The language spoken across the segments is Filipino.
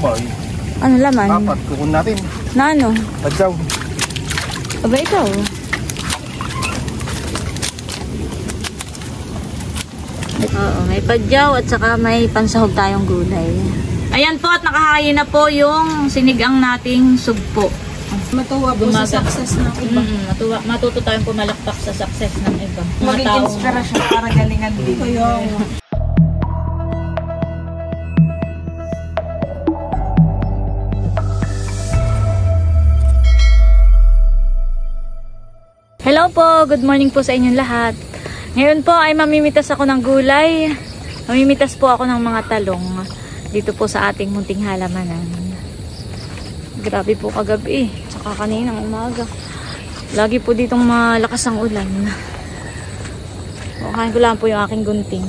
Boy. Ano laman? Dapat kukun natin. Na ano? Padyaw. Aba ikaw. Oo, may padyaw at saka may pansahog tayong gulay. Ayan po at nakakain na po yung sinigang nating sugpo. Matuwa po sa success ng iba. Matuto tayong pumalakpak sa success ng iba. Maging inspirasyon para galingan dito yung... Hello po, good morning po sa inyong lahat. Ngayon po ay mamimitas ako ng gulay. Mamimitas po ako ng mga talong dito po sa ating munting halamanan. Grabe po kagabi, tsaka kaninang umaga. Lagi po ditong malakas ang ulan. Kain ko lang po yung aking gunting.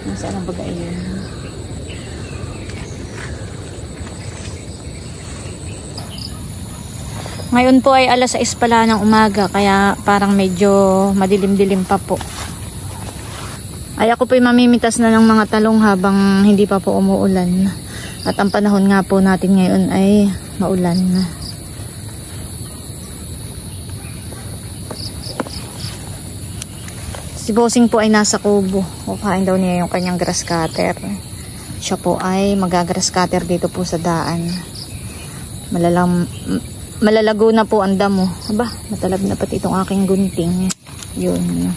Nasaan ang bagay yun? Ngayon po ay alas 6 pala ng umaga, kaya parang medyo madilim-dilim pa po. Ay ako po ay mamimitas na ng mga talong habang hindi pa po umuulan. At ang panahon nga po natin ngayon ay maulan. Si Bossing po ay nasa kubo. Kukain daw niya yung kanyang grass cutter. Siya po ay magagrass cutter dito po sa daan. Malalago na po ang damo. Aba, natalab na pati itong aking gunting. Yun.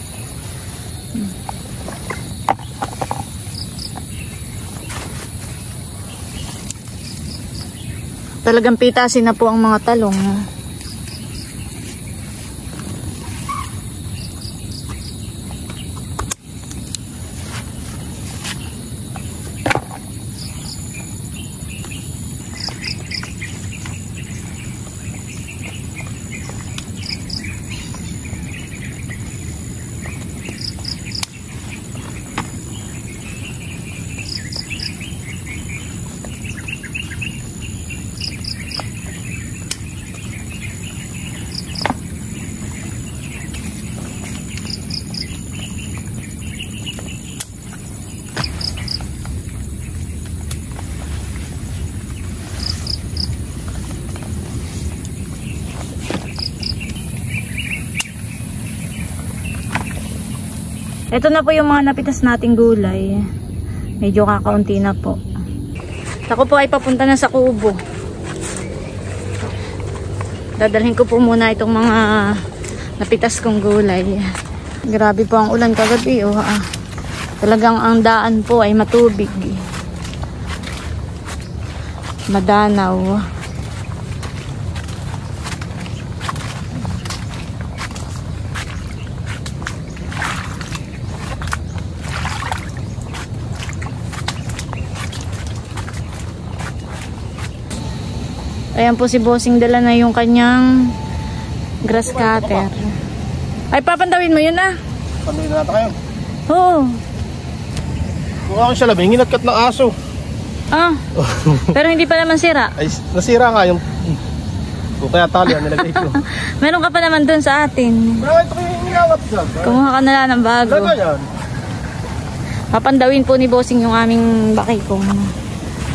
Talagang pitasin na po ang mga talong. Ito na po yung mga napitas nating gulay. Medyo kakaunti na po. Ako po ay papunta na sa kubo. Dadalhin ko po muna itong mga napitas kong gulay. Grabe po ang ulan kagabi. Oh, talagang ang daan po ay matubig. Madanaw. Ayan po si Bossing, dala na yung kanyang grass cutter. Ay, papandawin mo yun Pandawin na natin kayo. Oo. Kung ako siya labing, hinatkat ng aso. Pero hindi pa naman sira. Ay, nasira nga yung... Kung kaya tali ang nilagay ko. Meron ka pa naman dun sa atin. Bakit ito yung inawat dyan? Kumuha ka na lang ng bago. Talaga yan? Papandawin po ni Bossing yung aming bakikong.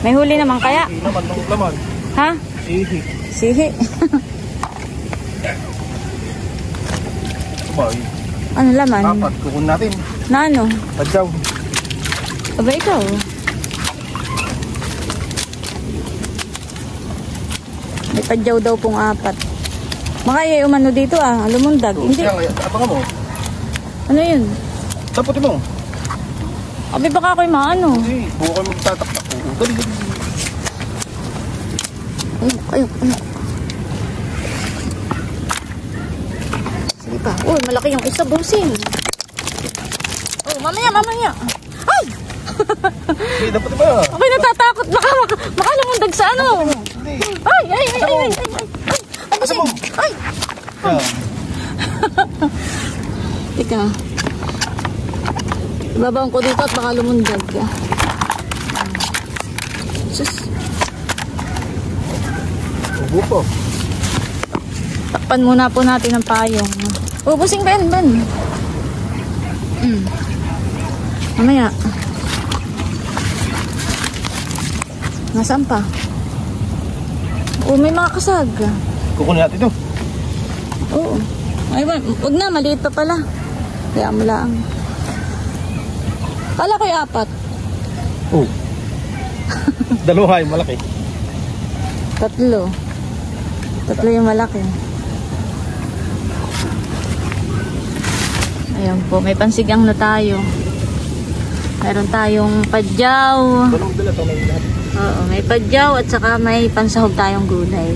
May huli naman kaya? Hindi naman, nung laman. Ha? Sihi. Sihi. Boy. Ano laman? Dapat kukun natin. Na ano? Padyaw. Aba ikaw. May padyaw daw pong 4. Makaya umano dito lumundag. So, hindi. Abangan mo. Ano yun? Taputin mo. Abi baka ako'y maano. Hindi. Buko kayo magtataktak. Dali. Ayun. Sige pa. Uy, malaki yung isa, Bossing. Oh, mamaya. Ay! Hindi, dapat ba? Ako'y natatakot. Baka lumundag sa ano. Hindi. Ay! Bossing! Ay! Teka. Ibabaon ko dito at baka lumundag. Sus. Ubo po. Takpan muna po natin ang payong. Bossing, Ben. Mamaya. Nasaan pa? Oh, may mga kasag. Kukunin natin ito. Oo. Ay, wag na, maliit pa pala. Kaya mo lang. Kala ko'y 4. Oh. Dalawa yung malaki. 3. 3 yung malaki. Ayan po, may pansigang na tayo. Meron tayong padyaw. Dalawang dala ito may lahat. Oo, may padyaw at saka may pansahog tayong gulay.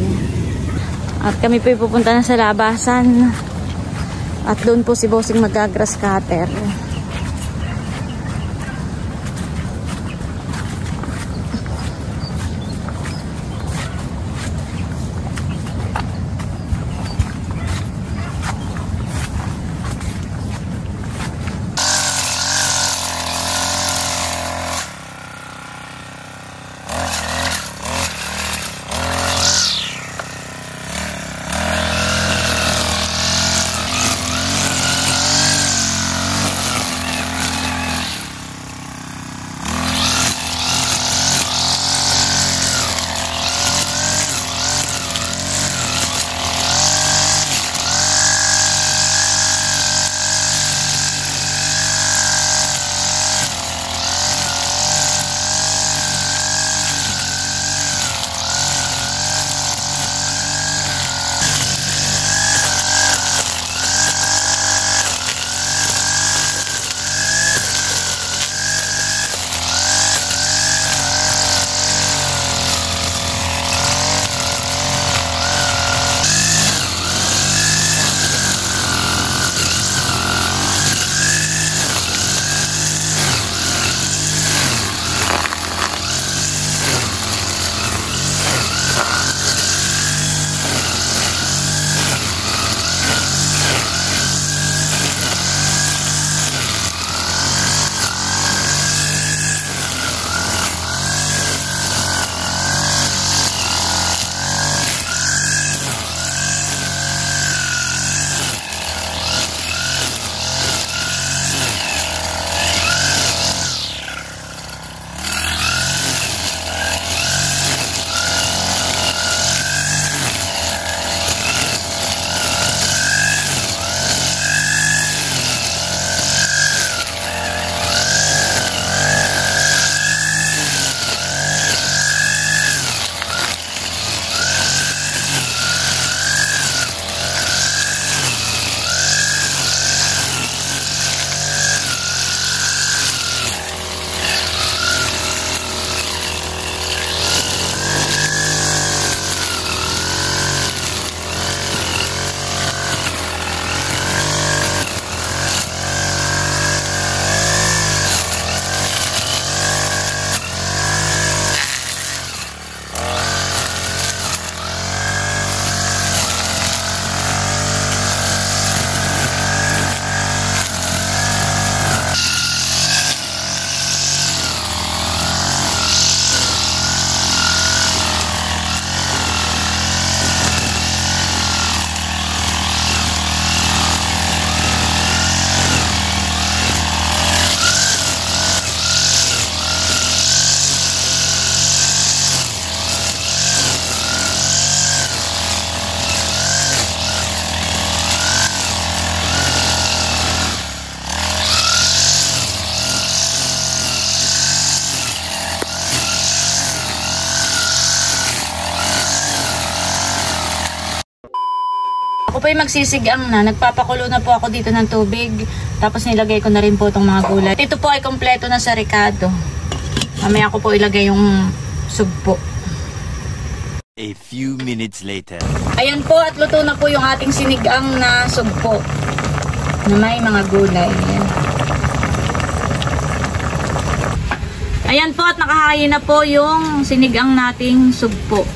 At kami po pupunta na sa labasan. At doon po si Bossing mag-grass cutter. Ako po yung magsisigang na. Nagpapakulo na po ako dito ng tubig. Tapos nilagay ko na rin po itong mga gulay. Ito po ay kompleto na sa ricado. Mamaya ko po ilagay yung sugpo. A few minutes later. Ayan po at luto na po yung ating sinigang na sugpo. Na may mga gulay. Ayan. Ayan po at nakakain na po yung sinigang nating sugpo.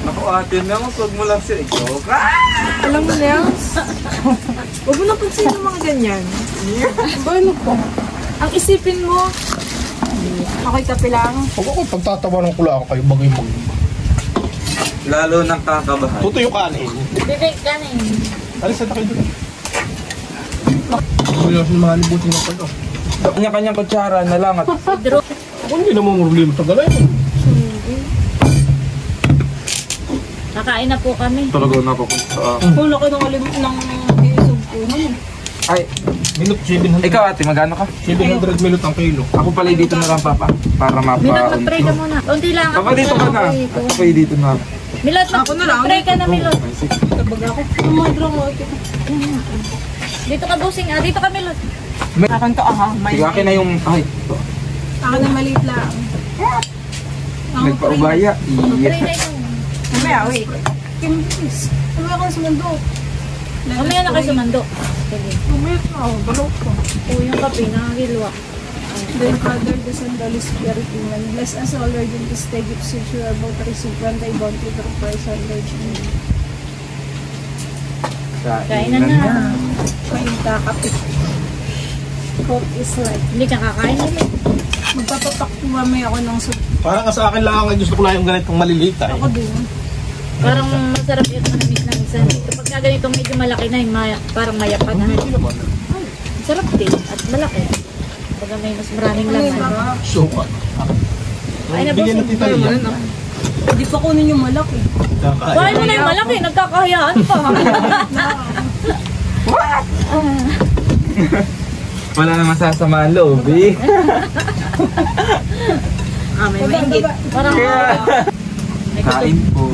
Ako ate na, wag mo lang siya i-joke. Alam mo, Nels? Huwag mo na pansin yung mga ganyan. Ano po? Ang isipin mo, ako'y kape lang. Huwag ako pagtatawanan ko lang kayo bagay mag... Lalo nang kakabahan. Tuto yung kanin. Bibig kanin. Alis na kayo doon. Wala sa mga libutin na pala. Kanya-kanyang kutsara na lang at Ako hindi na mo problema. Tagalay mo. Kakain na po kami. Talaga napapunta sa Kulo ko ng alimot ng isog po. Ay, Milot, 700. ikaw ate, magano ka? 700 milot ang kilo. Ako pala dito na lang papa. Para Milot, mag-pray ka muna. Unti lang. Papa, dito ka na. Ako pa dito na. Milot, mag-pray ka na, Milot. Ay, sige. Tabag ako. Umadro ko. Dito ka, busing. Dito ka, Milot. Akan to aha. Sige, akin na yung... Ay, ito. Akan na maliit lang. Nagpaubaya. Pray na yun. Mamaya, wait. Kim, please. Mamaya ka sa mundo. Mamaya na kayo sumando. Sige. Mamaya ka. Balok ko. Yung kape, nakakilwa. Then Father, the Son, the Holy Spirit, Amen. Bless us all, Lord, in this day, gifts which we are about to receive from thy bounty through Christ our Lord. Amen. Kainan na. Kain ka, kapit. Hope is life. Hindi ka kakain nila. Magpapapak po mamaya ako ng soup. Parang ka sa akin lang, gusto ko lang yung ganitong maliliit ay. Ako din. Parang masarap yung manamis ng isa. Kapag ka ganito medyo malaki na, parang maya pa na. Sarap din at malaki. Pag may mas maraming laman. Suka. Ay, na, Bigyan boss. natin tayo yan. Hindi pa kunin yung malaki. Kuhain mo na yung malaki, nagkakahayaan pa. Wala na masasama ang loob eh. May maingit. Parang may gutom. Kain po.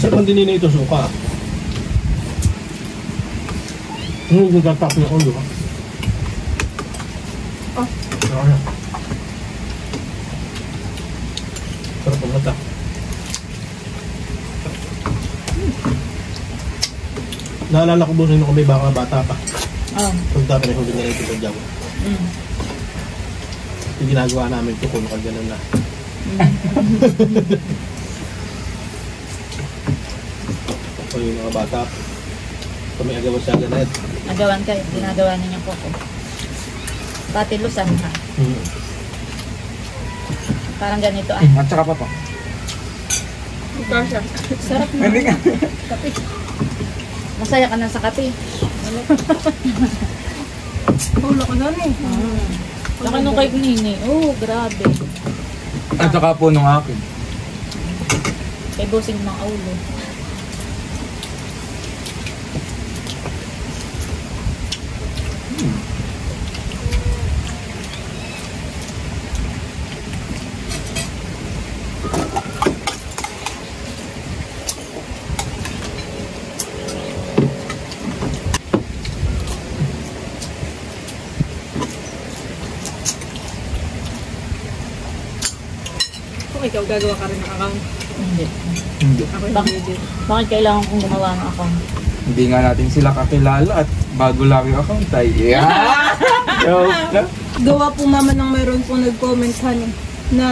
Sarap ang dinina ito suka. Hindi nagtatap yung ulo. Sarap ang mata. Naalala ko busin nung kami baka bata pa. Kung dati na hindi nila ito sa Jawa. Yung ginagawa namin ito kung nakagalan na. O yung mga bata, kami agawan sa ganad. Nagawan kayo, ginagawa na niya po ko. Pati lusan ha. Parang ganito ah. At saka papa. Sarap na. Hindi ka. Masaya ka na sa kape. Ulo ko na rin. Laki nung kay Nini. Oh, grabe. At saka po nung akin. Kay Bossing mga ulo. Kung ikaw gagawa ka rin ng account. Hindi. Hindi. Ako Bakit? Bakit kailangan kong gumawa ng account? Hindi nga natin sila kakilala at bago lang yung account ay yeah! Gawa po mama nang mayroon po nag-comment honey na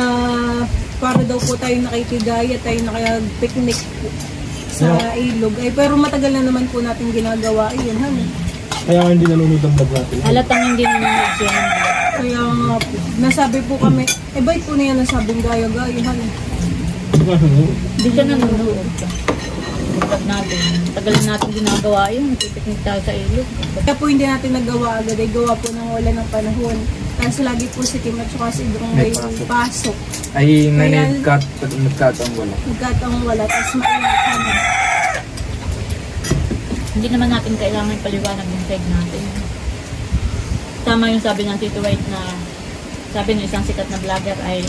para daw po tayo nakikigaya, tayo nakipicnic po sa ilog. Ay, pero matagal na naman po natin ginagawa yun, honey. Kaya nga hindi nanonood ang vlog natin. Halatang hindi nanonood siya. Kaya nga po, nasabi po kami, bait po niya nasabing gaya-gaya, honey. Hindi siya nanonood. Pag natin, tagal na natin ginagawa yun. Nagpipiknik tayo sa ilog. Kaya po hindi natin nagawa agad, ay gawa po ng wala ng panahon. Tapos lagi po si Kim at saka si Idrong may pasok. Ay nag-cut ang wala. Nagkataong wala, tapos mainit kami. Hindi naman natin kailangan paliwanag yung side natin. Tama yung sabi ng Tito White na sabi ng isang sikat na vlogger ay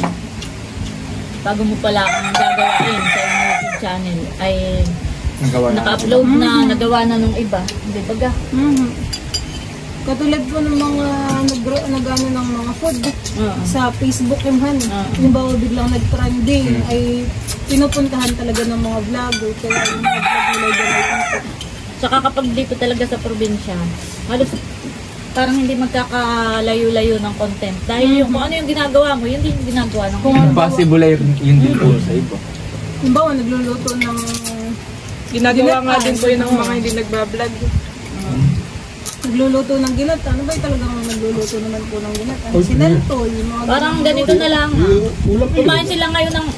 bago mo pala ang gagawain sa iyong YouTube channel ay naka-upload na, nagawa na nung iba. Hindi baga. Katulad po ng mga nag-ano ng mga food sa Facebook yung honey. Yung bawa biglang nag-trending ay pinupuntahan talaga ng mga vlogger. Kaya yung mga vlog nila dyan. Saka kapag dito talaga sa probinsya, halos parang hindi magkakalayo-layo ng content. Dahil yung kung ano yung ginagawa mo, yun din yung ginagawa ng iba. Possible ay yun din po sa iba. Yung bawa nagluluto ng Ginagawa nga din po yun ng mga hindi nagbablog. nagluluto ng ginata. Ano ba yung talagang nagluluto naman po ng ginata? Sinalto, yung mga Parang ganito na lang.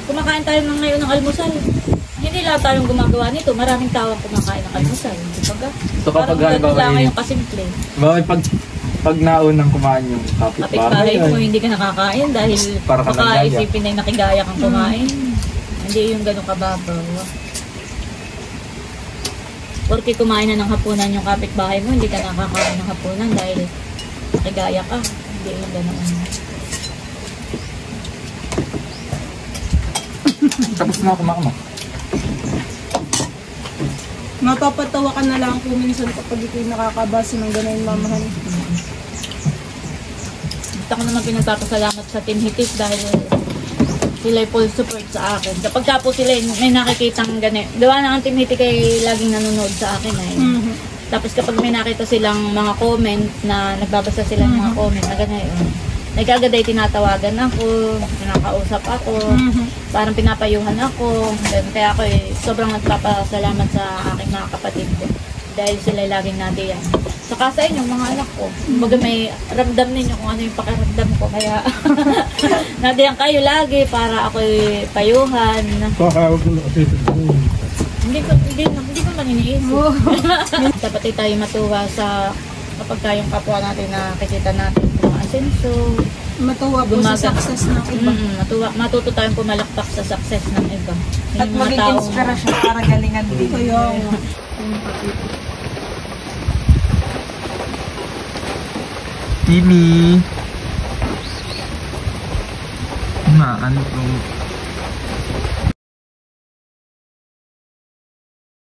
Kumakain tayo ng ngayon ng almusal. Hindi hindi lahat tayong gumagawa nito. Maraming tao ang kumakain ng almusal. So kapag parang ganun lang halimbawa ngayon kasimple. bakit pag naunang kumain yung kapitbahay, Kapit-bahay mo, hindi ka nakakain dahil Para ka baka nagaya. isipin na nakigaya kang kumain. Hindi yung ganun kababaw. Porque kumain na ng hapunan yung kapitbahay mo, hindi ka nakakain ng hapunan dahil nakigaya ka. Hindi yung ganun. tapos na kumakama. Mapapatawa ka na lang po minsan kapag ito'y nakakabasa ng gano'y mamahan. Gusto ko naman pinagpapasalamat sa Team Hitis dahil sila full support sa akin. Kapag ka po sila may nakikitang ganit, gawa na ang Team Hitis kay laging nanonood sa akin ay. Tapos kapag may nakita silang mga comment na nagbabasa sila ng mga comment na gano'n, ay kagad ay tinatawagan ako, pinakausap ako, parang pinapayuhan ako. Kaya ako sobrang nagpapasalamat sa aking mga kapatid ko dahil sila laging nadiyan. Saka sa inyong mga anak ko, kumbaga may ramdam ninyo kung ano yung pakiramdam ko. Kaya nadiyan kayo lagi para ako'y payuhan. Kakawag ko na kasi. Hindi ko man iniisip. Dapat ay tayo matuwa sa kapag tayong kapwa natin nakikita natin kung asenso. Matuwa po sa success ng iba. Matuto tayong pumalakpak sa success ng iba. At Yung mga maging taong- inspirasyon para galingan din. Kaya nga. Timmy!